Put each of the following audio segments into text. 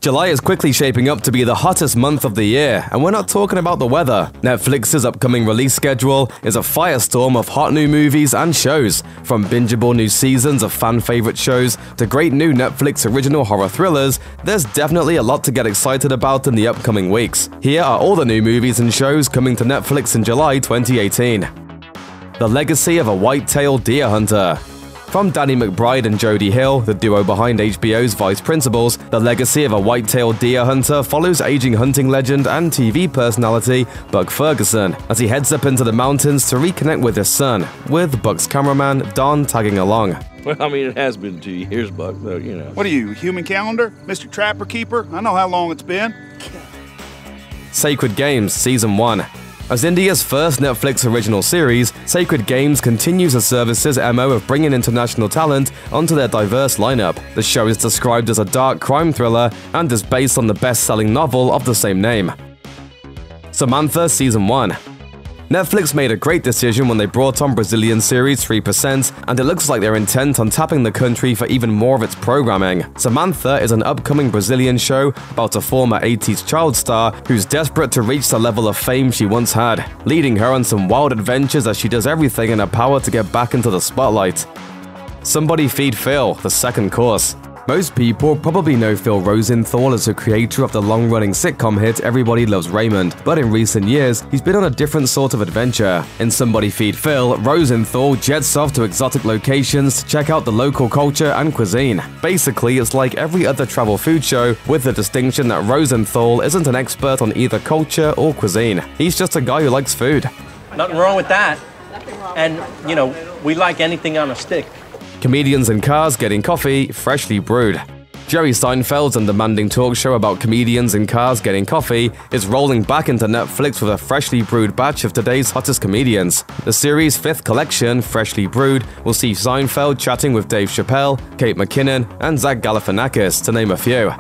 July is quickly shaping up to be the hottest month of the year, and we're not talking about the weather. Netflix's upcoming release schedule is a firestorm of hot new movies and shows, from bingeable new seasons of fan-favorite shows to great new Netflix original horror thrillers. There's definitely a lot to get excited about in the upcoming weeks. Here are all the new movies and shows coming to Netflix in July 2018. The Legacy of a Whitetail Deer Hunter. From Danny McBride and Jodie Hill, the duo behind HBO's Vice Principals, The Legacy of a Whitetail Deer Hunter follows aging hunting legend and TV personality Buck Ferguson as he heads up into the mountains to reconnect with his son, with Buck's cameraman Don tagging along. Well, I mean, it has been 2 years, Buck, but you know. What are you, human calendar? Mr. Trapper Keeper? I know how long it's been. Sacred Games Season 1. As India's first Netflix original series, Sacred Games continues the service's MO of bringing international talent onto their diverse lineup. The show is described as a dark crime thriller and is based on the best-selling novel of the same name. Samantha Season 1. Netflix made a great decision when they brought on Brazilian series 3%, and it looks like they're intent on tapping the country for even more of its programming. Samantha is an upcoming Brazilian show about a former 80s child star who's desperate to reach the level of fame she once had, leading her on some wild adventures as she does everything in her power to get back into the spotlight. Somebody Feed Phil, the second course. Most people probably know Phil Rosenthal as the creator of the long-running sitcom hit Everybody Loves Raymond, but in recent years, he's been on a different sort of adventure. In Somebody Feed Phil, Rosenthal jets off to exotic locations to check out the local culture and cuisine. Basically, it's like every other travel food show, with the distinction that Rosenthal isn't an expert on either culture or cuisine. He's just a guy who likes food. Nothing wrong with that. And, you know, we like anything on a stick. Comedians in Cars Getting Coffee, Freshly Brewed. Jerry Seinfeld's undemanding talk show about comedians in cars getting coffee is rolling back into Netflix with a freshly brewed batch of today's hottest comedians. The series' 5th collection, Freshly Brewed, will see Seinfeld chatting with Dave Chappelle, Kate McKinnon, and Zach Galifianakis, to name a few.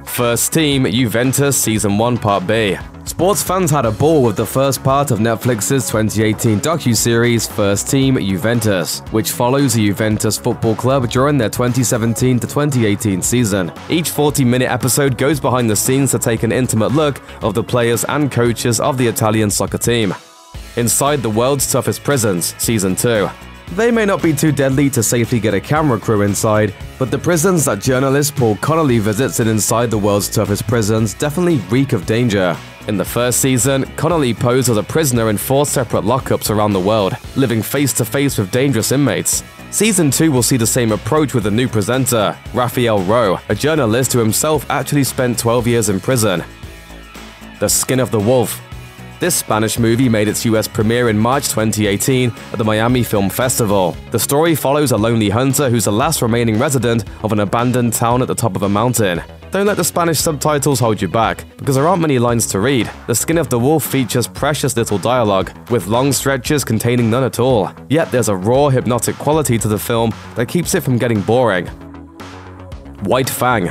First Team Juventus Season 1 Part B. Sports fans had a ball with the first part of Netflix's 2018 docuseries First Team Juventus, which follows the Juventus football club during their 2017 to 2018 season. Each 40-minute episode goes behind the scenes to take an intimate look of the players and coaches of the Italian soccer team. Inside the World's Toughest Prisons Season 2. They may not be too deadly to safely get a camera crew inside, but the prisons that journalist Paul Connolly visits in Inside the World's Toughest Prisons definitely reek of danger. In the first season, Connolly posed as a prisoner in 4 separate lockups around the world, living face-to-face with dangerous inmates. Season 2 will see the same approach with a new presenter, Rafael Rowe, a journalist who himself actually spent 12 years in prison. The Skin of the Wolf. This Spanish movie made its US premiere in March 2018 at the Miami Film Festival. The story follows a lonely hunter who's the last remaining resident of an abandoned town at the top of a mountain. Don't let the Spanish subtitles hold you back, because there aren't many lines to read. The Skin of the Wolf features precious little dialogue, with long stretches containing none at all. Yet there's a raw, hypnotic quality to the film that keeps it from getting boring. White Fang.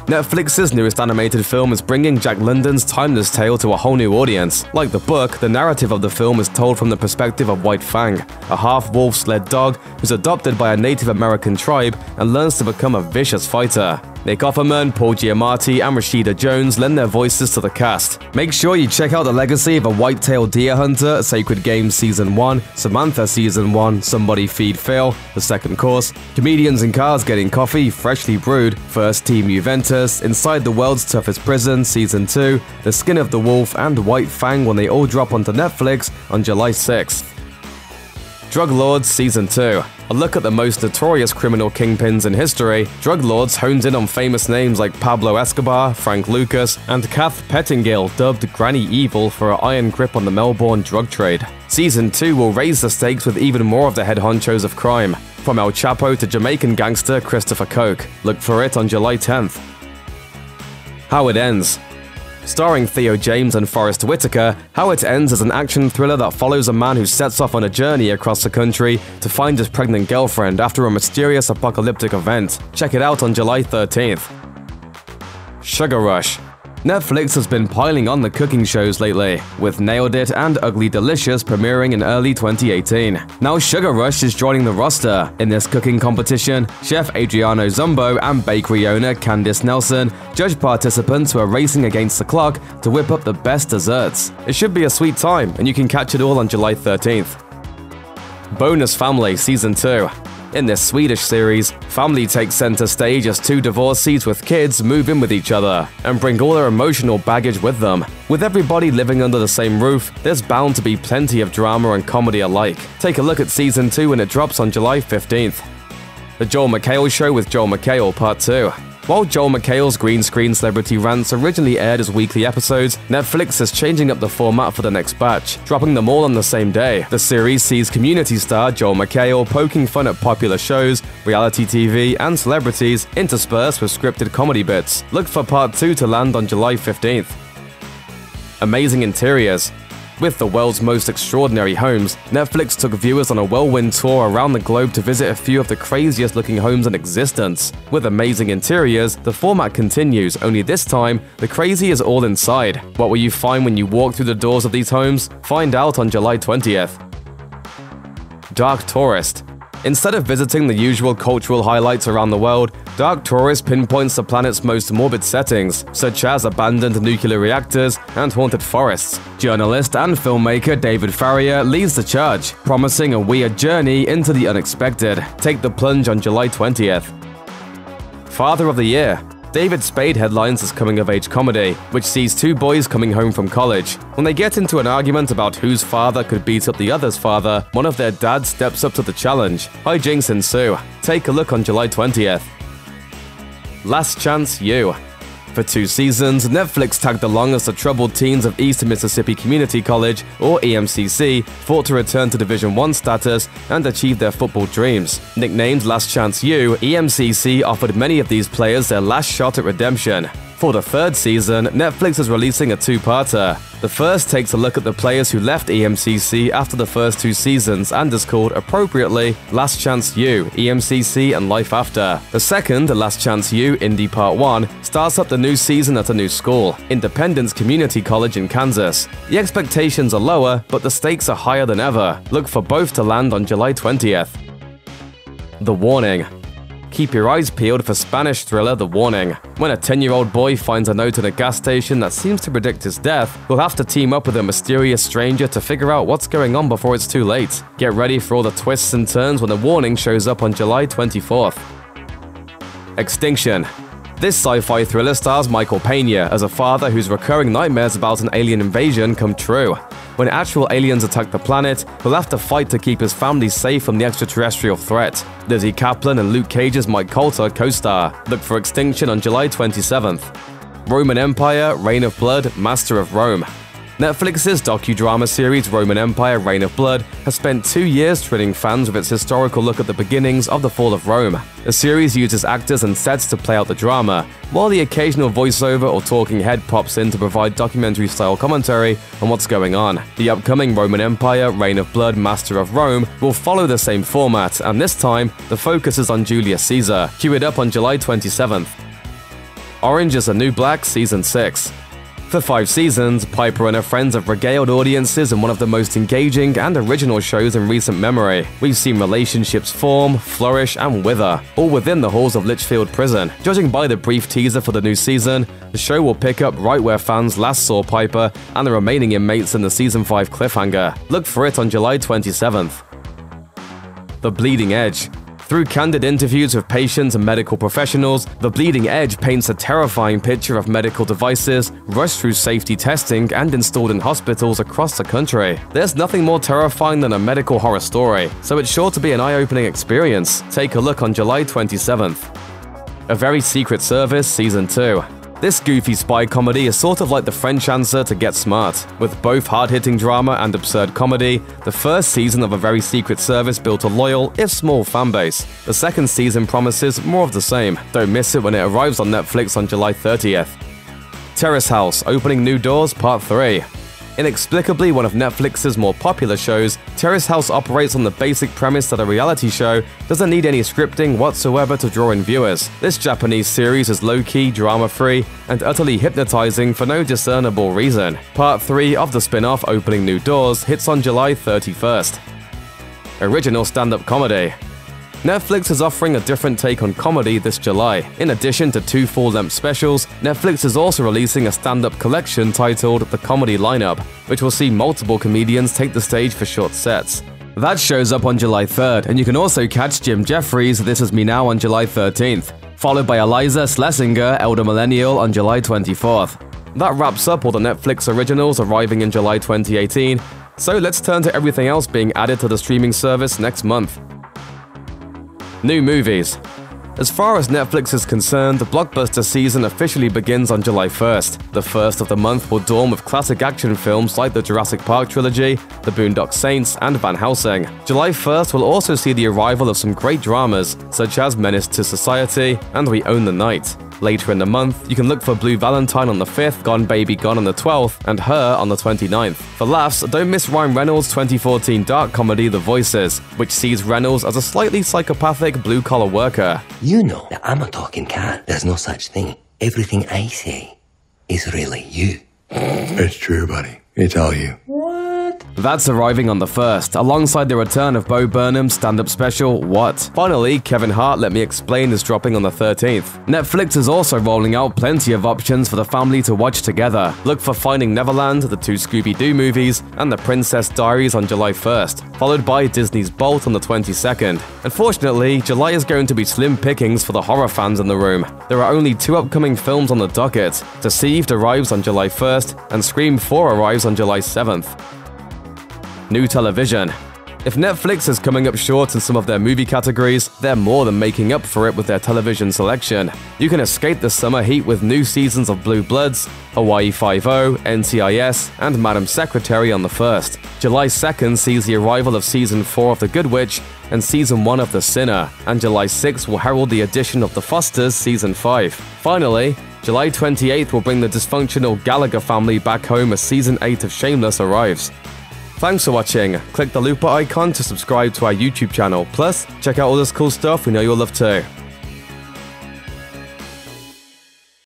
Netflix's newest animated film is bringing Jack London's timeless tale to a whole new audience. Like the book, the narrative of the film is told from the perspective of White Fang, a half-wolf sled dog who's adopted by a Native American tribe and learns to become a vicious fighter. Nick Offerman, Paul Giamatti, and Rashida Jones lend their voices to the cast. Make sure you check out The Legacy of a Whitetail Deer Hunter, Sacred Games Season 1, Samantha Season 1, Somebody Feed Phil, the second course, Comedians in Cars Getting Coffee, Freshly Brewed, First Team Juventus, Inside the World's Toughest Prison Season 2, The Skin of the Wolf, and White Fang when they all drop onto Netflix on July 6th. Drug Lords Season 2. A look at the most notorious criminal kingpins in history, Drug Lords hones in on famous names like Pablo Escobar, Frank Lucas, and Kath Pettingill, dubbed Granny Evil for her iron grip on the Melbourne drug trade. Season 2 will raise the stakes with even more of the head honchos of crime, from El Chapo to Jamaican gangster Christopher Koch. Look for it on July 10th. How It Ends. Starring Theo James and Forrest Whitaker, How It Ends is an action thriller that follows a man who sets off on a journey across the country to find his pregnant girlfriend after a mysterious apocalyptic event. Check it out on July 13th. Sugar Rush. Netflix has been piling on the cooking shows lately, with Nailed It and Ugly Delicious premiering in early 2018. Now Sugar Rush is joining the roster. In this cooking competition, Chef Adriano Zumbo and bakery owner Candice Nelson judge participants who are racing against the clock to whip up the best desserts. It should be a sweet time, and you can catch it all on July 13th. Bonus Family Season 2. In this Swedish series, family takes center stage as two divorcees with kids move in with each other and bring all their emotional baggage with them. With everybody living under the same roof, there's bound to be plenty of drama and comedy alike. Take a look at Season 2 when it drops on July 15th. The Joel McHale Show with Joel McHale Part 2. While Joel McHale's green screen celebrity rants originally aired as weekly episodes, Netflix is changing up the format for the next batch, dropping them all on the same day. The series sees community star Joel McHale poking fun at popular shows, reality TV, and celebrities, interspersed with scripted comedy bits. Look for Part 2 to land on July 15th. Amazing Interiors. With the world's most extraordinary homes, Netflix took viewers on a whirlwind tour around the globe to visit a few of the craziest looking homes in existence. With Amazing Interiors, the format continues, only this time, the crazy is all inside. What will you find when you walk through the doors of these homes? Find out on July 20th. Dark Tourist. Instead of visiting the usual cultural highlights around the world, Dark Tourist pinpoints the planet's most morbid settings, such as abandoned nuclear reactors and haunted forests. Journalist and filmmaker David Farrier leads the charge, promising a weird journey into the unexpected. Take the plunge on July 20th. Father of the Year. David Spade headlines his coming-of-age comedy, which sees two boys coming home from college. When they get into an argument about whose father could beat up the other's father, one of their dads steps up to the challenge. Hijinks ensue. Take a look on July 20th. Last Chance U. For 2 seasons, Netflix tagged along as the troubled teens of East Mississippi Community College, or EMCC, fought to return to Division I status and achieve their football dreams. Nicknamed Last Chance U, EMCC offered many of these players their last shot at redemption. For the 3rd season, Netflix is releasing a 2-parter. The first takes a look at the players who left EMCC after the first 2 seasons and is called, appropriately, Last Chance U, EMCC and Life After. The second, Last Chance U, Indy Part 1, starts up the new season at a new school, Independence Community College in Kansas. The expectations are lower, but the stakes are higher than ever. Look for both to land on July 20th. The Warning. Keep your eyes peeled for Spanish thriller The Warning. When a 10-year-old boy finds a note in a gas station that seems to predict his death, he'll have to team up with a mysterious stranger to figure out what's going on before it's too late. Get ready for all the twists and turns when The Warning shows up on July 24th. Extinction. This sci-fi thriller stars Michael Pena as a father whose recurring nightmares about an alien invasion come true. When actual aliens attack the planet, he'll have to fight to keep his family safe from the extraterrestrial threat. Lizzie Kaplan and Luke Cage's Mike Coulter co-star. Look for Extinction on July 27th. Roman Empire, Reign of Blood, Master of Rome. Netflix's docudrama series Roman Empire Reign of Blood has spent 2 years thrilling fans with its historical look at the beginnings of the fall of Rome. The series uses actors and sets to play out the drama, while the occasional voiceover or talking head pops in to provide documentary-style commentary on what's going on. The upcoming Roman Empire Reign of Blood Master of Rome will follow the same format, and this time, the focus is on Julius Caesar. Cue it up on July 27th. Orange is the New Black Season 6. For 5 seasons, Piper and her friends have regaled audiences in one of the most engaging and original shows in recent memory. We've seen relationships form, flourish, and wither, all within the halls of Litchfield Prison. Judging by the brief teaser for the new season, the show will pick up right where fans last saw Piper and the remaining inmates in the Season 5 cliffhanger. Look for it on July 27th. The Bleeding Edge. Through candid interviews with patients and medical professionals, The Bleeding Edge paints a terrifying picture of medical devices rushed through safety testing and installed in hospitals across the country. There's nothing more terrifying than a medical horror story, so it's sure to be an eye-opening experience. Take a look on July 27th. A Very Secret Service Season 2. This goofy spy comedy is sort of like the French answer to Get Smart. With both hard-hitting drama and absurd comedy, the first season of A Very Secret Service built a loyal, if small, fanbase. The second season promises more of the same. Don't miss it when it arrives on Netflix on July 30th. Terrace House, Opening New Doors Part 3. Inexplicably, one of Netflix's more popular shows, Terrace House operates on the basic premise that a reality show doesn't need any scripting whatsoever to draw in viewers. This Japanese series is low-key, drama-free, and utterly hypnotizing for no discernible reason. Part 3 of the spin-off Opening New Doors hits on July 31st. Original stand-up comedy. Netflix is offering a different take on comedy this July. In addition to 2 full-length specials, Netflix is also releasing a stand-up collection titled The Comedy Lineup, which will see multiple comedians take the stage for short sets. That shows up on July 3rd, and you can also catch Jim Jeffries' This Is Me Now on July 13th, followed by Eliza Schlesinger, Elder Millennial on July 24th. That wraps up all the Netflix originals arriving in July 2018, so let's turn to everything else being added to the streaming service next month. New movies. As far as Netflix is concerned, the blockbuster season officially begins on July 1st. The first of the month will dawn with classic action films like the Jurassic Park trilogy, The Boondock Saints, and Van Helsing. July 1st will also see the arrival of some great dramas, such as Menace to Society and We Own the Night. Later in the month, you can look for Blue Valentine on the 5th, Gone Baby Gone on the 12th, and Her on the 29th. For laughs, don't miss Ryan Reynolds' 2014 dark comedy The Voices, which sees Reynolds as a slightly psychopathic blue-collar worker. You know that I'm a talking cat. There's no such thing. Everything I say is really you. It's true, buddy. It's all you. That's arriving on the 1st, alongside the return of Bo Burnham's stand-up special, What? Finally, Kevin Hart Let Me Explain is dropping on the 13th. Netflix is also rolling out plenty of options for the family to watch together. Look for Finding Neverland, the 2 Scooby-Doo movies, and The Princess Diaries on July 1st, followed by Disney's Bolt on the 22nd. Unfortunately, July is going to be slim pickings for the horror fans in the room. There are only 2 upcoming films on the docket. Deceived arrives on July 1st, and Scream 4 arrives on July 7th. New television. If Netflix is coming up short in some of their movie categories, they're more than making up for it with their television selection. You can escape the summer heat with new seasons of Blue Bloods, Hawaii Five-0, NCIS, and Madam Secretary on the 1st. July 2nd sees the arrival of Season 4 of The Good Witch and Season 1 of The Sinner, and July 6th will herald the addition of The Fosters Season 5. Finally, July 28th will bring the dysfunctional Gallagher family back home as Season 8 of Shameless arrives. Thanks for watching. Click the looper icon to subscribe to our YouTube channel. Plus, check out all this cool stuff we know you'll love too.